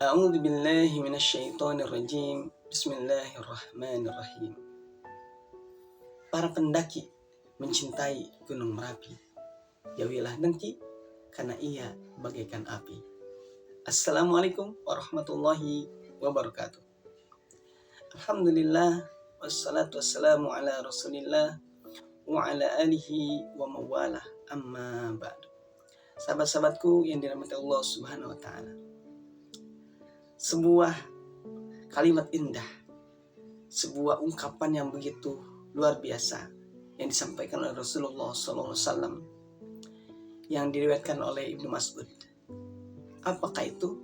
A'udzu billahi minasyaitonir rajim. Bismillahirrahmanirrahim. Para pendaki mencintai Gunung Merapi. Jauhilah dengki karena ia bagaikan api. Assalamualaikum warahmatullahi wabarakatuh. Alhamdulillah wassalatu wassalamu ala Rasulillah wa ala alihi wa mawalah, amma ba'du. Sahabat-sahabatku yang dirahmati Allah Subhanahu wa taala. Sebuah kalimat indah, sebuah ungkapan yang begitu luar biasa yang disampaikan oleh Rasulullah SAW yang diriwayatkan oleh Ibnu Mas'ud. Apakah itu?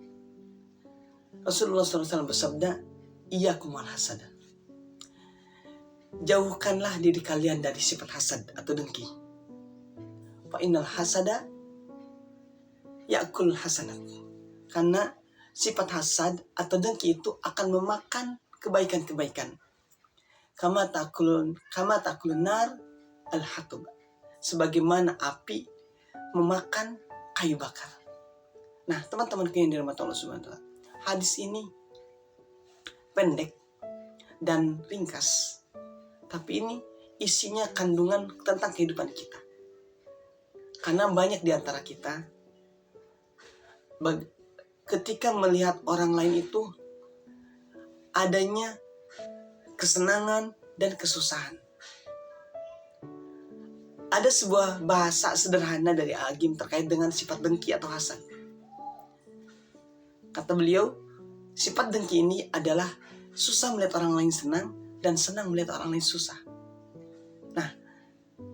Rasulullah SAW bersabda, "Iyyakum wal hasad." Jauhkanlah diri kalian dari sifat hasad atau dengki. Fa innal hasada ya'kul hasanat. Karena sifat hasad atau dengki itu akan memakan kebaikan-kebaikan. Kama takulun nar al-hatub. Sebagaimana api memakan kayu bakar. Nah, teman-teman yang dirahmati Allah Subhanahu wa taala. Hadis ini pendek dan ringkas. Tapi ini isinya kandungan tentang kehidupan kita. Karena banyak di antara kita ketika melihat orang lain itu adanya kesenangan dan kesusahan. Ada sebuah bahasa sederhana dari Agim terkait dengan sifat dengki atau hasad. Kata beliau, sifat dengki ini adalah susah melihat orang lain senang dan senang melihat orang lain susah. Nah,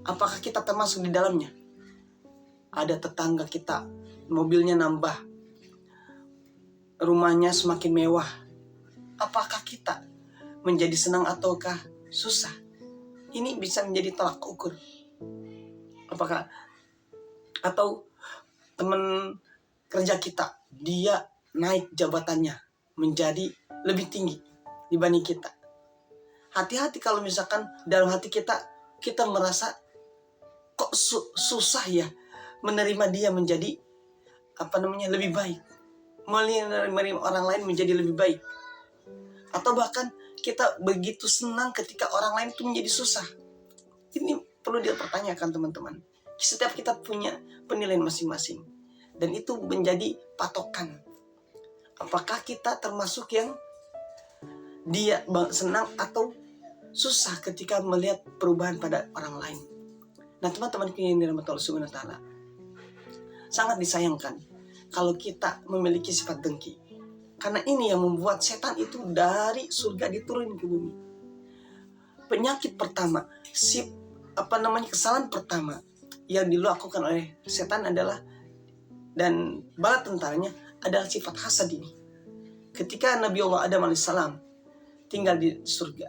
apakah kita termasuk di dalamnya? Ada tetangga kita, mobilnya nambah, rumahnya semakin mewah. Apakah kita menjadi senang ataukah susah? Ini bisa menjadi tolak ukur. Apakah atau teman kerja kita, dia naik jabatannya menjadi lebih tinggi dibanding kita. Hati-hati kalau misalkan dalam hati kita merasa kok susah ya menerima dia menjadi lebih baik. Menerima orang lain menjadi lebih baik. Atau bahkan kita begitu senang ketika orang lain itu menjadi susah. Ini perlu dipertanyakan, teman-teman. Setiap kita punya penilaian masing-masing. Dan itu menjadi patokan. Apakah kita termasuk yang dia senang atau susah ketika melihat perubahan pada orang lain. Nah, teman-teman yang dirahmati Allah Subhanahu wa taala, sangat disayangkan kalau kita memiliki sifat dengki. Karena ini yang membuat setan itu dari surga diturun ke bumi. Penyakit pertama, kesalahan pertama yang dilakukan oleh setan adalah, dan bala tentaranya adalah sifat hasad ini. Ketika Nabi Allah Adam alaihissalam tinggal di surga,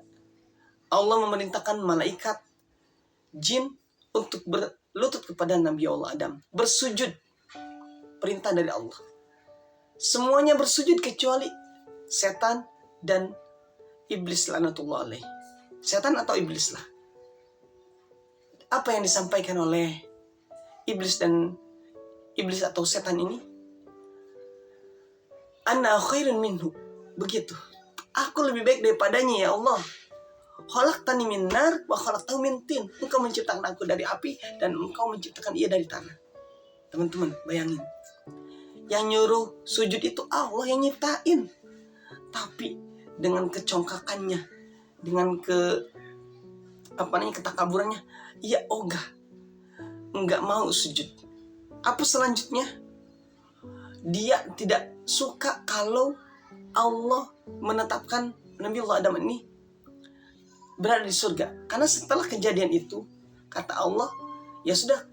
Allah memerintahkan malaikat jin untuk berlutut kepada Nabi Allah Adam, bersujud. Perintah dari Allah. Semuanya bersujud kecuali setan dan iblis laknatullah alaih. Setan atau iblis lah. Apa yang disampaikan oleh iblis atau setan ini? Ana khairun minhu. Begitu. Aku lebih baik daripadanya ya Allah. Khalaqtani min nar wa khalaqtahu min tin. Engkau menciptakan aku dari api dan engkau menciptakan ia dari tanah. Teman-teman, bayangin. Yang nyuruh sujud itu Allah yang nyiptain. Tapi dengan kecongkakannya, dengan ketakaburannya, ia ogah, enggak mau sujud. Apa selanjutnya? Dia tidak suka kalau Allah menetapkan Nabi Allah Adam ini berada di surga. Karena setelah kejadian itu, kata Allah, ya sudah,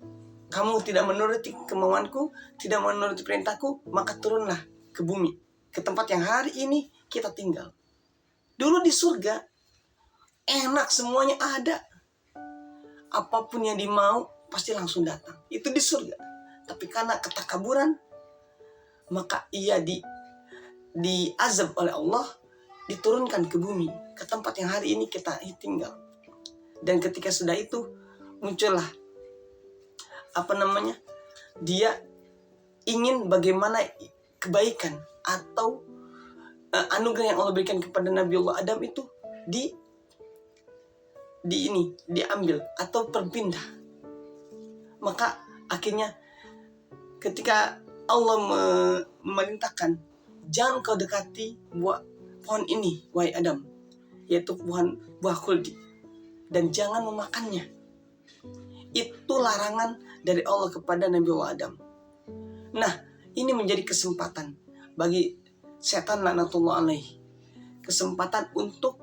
kamu tidak menuruti kemauanku, tidak menuruti perintahku, maka turunlah ke bumi, ke tempat yang hari ini kita tinggal. Dulu di surga, enak, semuanya ada. Apapun yang dimau, pasti langsung datang. Itu di surga. Tapi karena ketakaburan, maka ia diazab oleh Allah, diturunkan ke bumi, ke tempat yang hari ini kita tinggal. Dan ketika sudah itu, muncullah dia ingin bagaimana kebaikan atau anugerah yang Allah berikan kepada Nabiullah Adam itu diambil atau berpindah. Maka akhirnya ketika Allah memerintahkan, jangan kau dekati pohon ini, wahai Adam, yaitu buah khuldi, dan jangan memakannya. Itu larangan dari Allah kepada Nabiullah Adam. Nah, ini menjadi kesempatan bagi setan laknatullah alaih, kesempatan untuk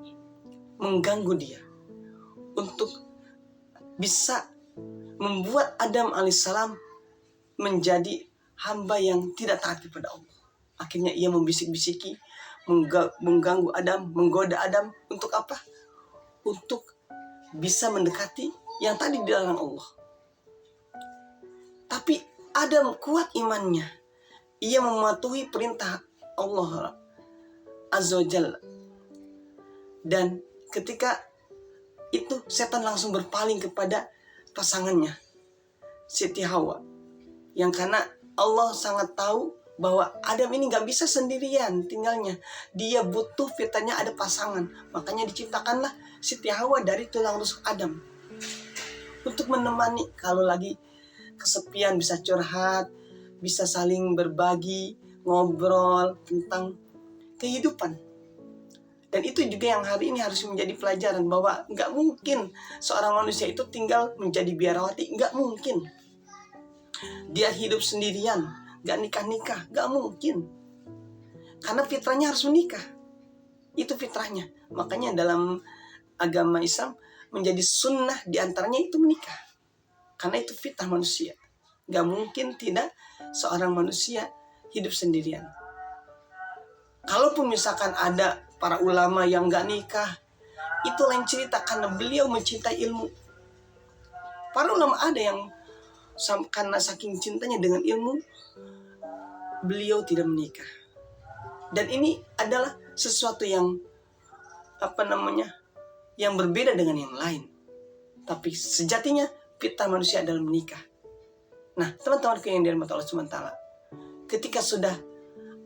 mengganggu dia, untuk bisa membuat Adam alaihissalam menjadi hamba yang tidak taat kepada Allah. Akhirnya ia membisik-bisiki, mengganggu Adam, menggoda Adam untuk apa? Untuk bisa mendekati yang tadi dilarang Allah. Tapi Adam kuat imannya. Ia mematuhi perintah Allah Azza wa Jalla. Dan ketika itu setan langsung berpaling kepada pasangannya, Siti Hawa. Yang karena Allah sangat tahu bahwa Adam ini gak bisa sendirian tinggalnya. Dia butuh fitrahnya ada pasangan. Makanya diciptakanlah Siti Hawa dari tulang rusuk Adam. Untuk menemani kalau lagi kesepian, bisa curhat, bisa saling berbagi, ngobrol tentang kehidupan. Dan itu juga yang hari ini harus menjadi pelajaran, bahwa gak mungkin seorang manusia itu tinggal menjadi biarawati. Gak mungkin. Dia hidup sendirian, gak nikah-nikah, gak mungkin. Karena fitrahnya harus menikah. Itu fitrahnya. Makanya dalam agama Islam menjadi sunnah diantaranya itu menikah. Karena itu fitrah manusia. Gak mungkin tidak seorang manusia hidup sendirian. Kalaupun misalkan ada para ulama yang gak nikah, itu lain cerita karena beliau mencintai ilmu. Para ulama ada yang karena saking cintanya dengan ilmu, beliau tidak menikah. Dan ini adalah sesuatu yang yang berbeda dengan yang lain. Tapi sejatinya fitrah manusia adalah menikah. Nah, teman-teman yang dirahmati Allah SWT, ketika sudah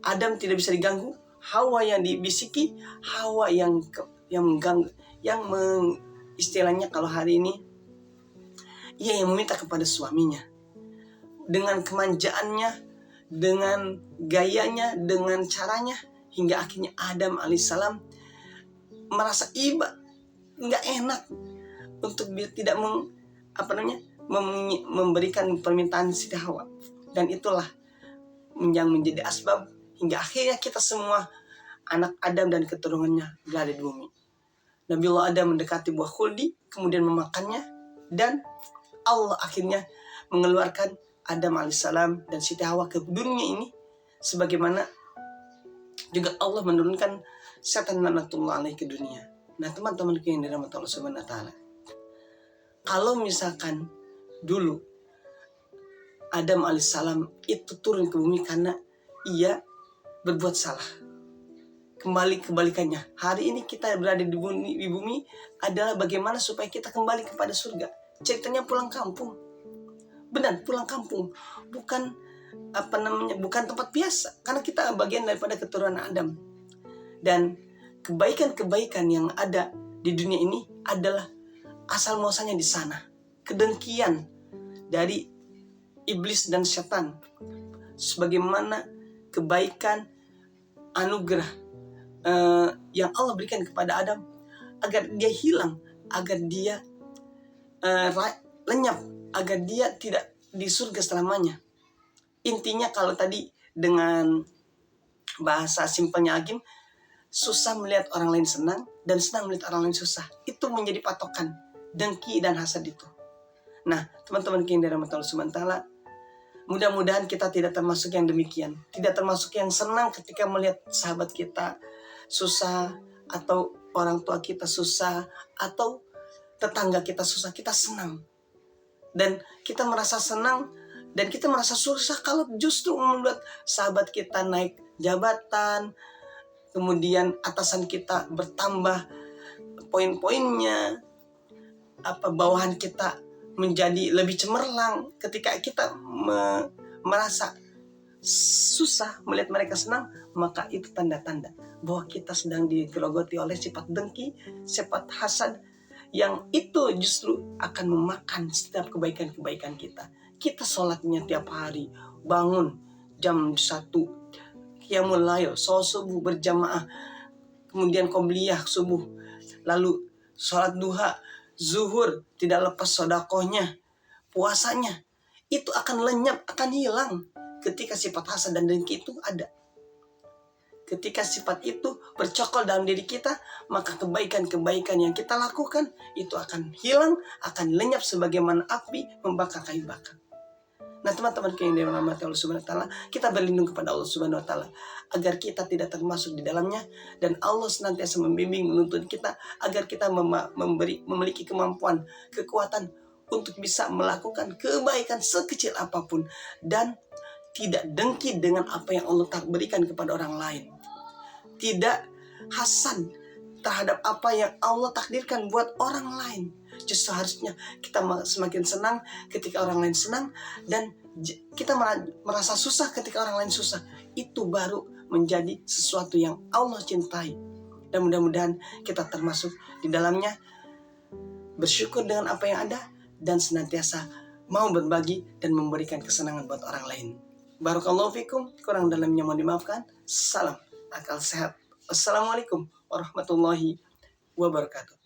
Adam tidak bisa diganggu, Hawa yang dibisiki, Hawa yang mengganggu, istilahnya kalau hari ini, ia yang meminta kepada suaminya. Dengan kemanjaannya, dengan gayanya, dengan caranya, hingga akhirnya Adam alaihissalam merasa iba, nggak enak untuk tidak memberikan permintaan Siti Hawa. Dan itulah yang menjadi asbab hingga akhirnya kita semua anak Adam dan keturunannya berada di bumi. Nabiullah Adam mendekati buah khuldi, kemudian memakannya, dan Allah akhirnya mengeluarkan Adam alaihissalam dan Siti Hawa ke dunia ini, sebagaimana juga Allah menurunkan setan laknatullah alaih ke dunia. Nah, teman-teman yang dirahmati Allah Subhanahu wa taala, kalau misalkan dulu Adam alaihissalam itu turun ke bumi karena ia berbuat salah, kembali kebalikannya. Hari ini kita berada di bumi adalah bagaimana supaya kita kembali kepada surga. Ceritanya pulang kampung. Benar, pulang kampung. Bukan bukan tempat biasa, karena kita bagian daripada keturunan Adam. Dan kebaikan-kebaikan yang ada di dunia ini adalah asal muasalnya di sana. Kedengkian dari iblis dan setan, sebagaimana kebaikan anugerah yang Allah berikan kepada Adam agar dia hilang, agar dia lenyap, agar dia tidak di surga selamanya. Intinya kalau tadi dengan bahasa simpelnya Agim, susah melihat orang lain senang dan senang melihat orang lain susah. Itu menjadi patokan dengki dan hasad itu. Nah, teman-teman yang dirahmati Allah Subhanahu wa taala, mudah-mudahan kita tidak termasuk yang demikian. Tidak termasuk yang senang ketika melihat sahabat kita susah, atau orang tua kita susah, atau tetangga kita susah. Kita senang. Dan kita merasa senang dan kita merasa susah kalau justru membuat sahabat kita naik jabatan, kemudian atasan kita bertambah poin-poinnya, bawahan kita menjadi lebih cemerlang ketika kita merasa susah, melihat mereka senang, maka itu tanda-tanda bahwa kita sedang digerogoti oleh sifat dengki, sifat hasad, yang itu justru akan memakan setiap kebaikan-kebaikan kita. Kita sholatnya tiap hari, bangun jam 1, qiyamul lail, sholat subuh berjamaah, kemudian qobliyah subuh, lalu sholat duha, zuhur, tidak lepas sodakohnya, puasanya, itu akan lenyap, akan hilang ketika sifat hasad dan dengki itu ada. Ketika sifat itu bercokol dalam diri kita, maka kebaikan-kebaikan yang kita lakukan itu akan hilang, akan lenyap sebagaimana api membakar kayu bakar. Nah, teman-teman yang dirahmati Allah Subhanahu wa taala, kita berlindung kepada Allah Subhanahu wa taala agar kita tidak termasuk di dalamnya, dan Allah senantiasa membimbing, menuntun kita agar kita memiliki kemampuan, kekuatan untuk bisa melakukan kebaikan sekecil apapun dan tidak dengki dengan apa yang Allah berikan kepada orang lain. Tidak hasad terhadap apa yang Allah takdirkan buat orang lain. Justru harusnya kita semakin senang ketika orang lain senang, dan kita merasa susah ketika orang lain susah. Itu baru menjadi sesuatu yang Allah cintai. Dan mudah-mudahan kita termasuk di dalamnya, bersyukur dengan apa yang ada, dan senantiasa mau berbagi dan memberikan kesenangan buat orang lain. Barakallahu fikum, kurang dalamnya mohon dimaafkan. Salam akal sehat. Wassalamualaikum warahmatullahi wabarakatuh.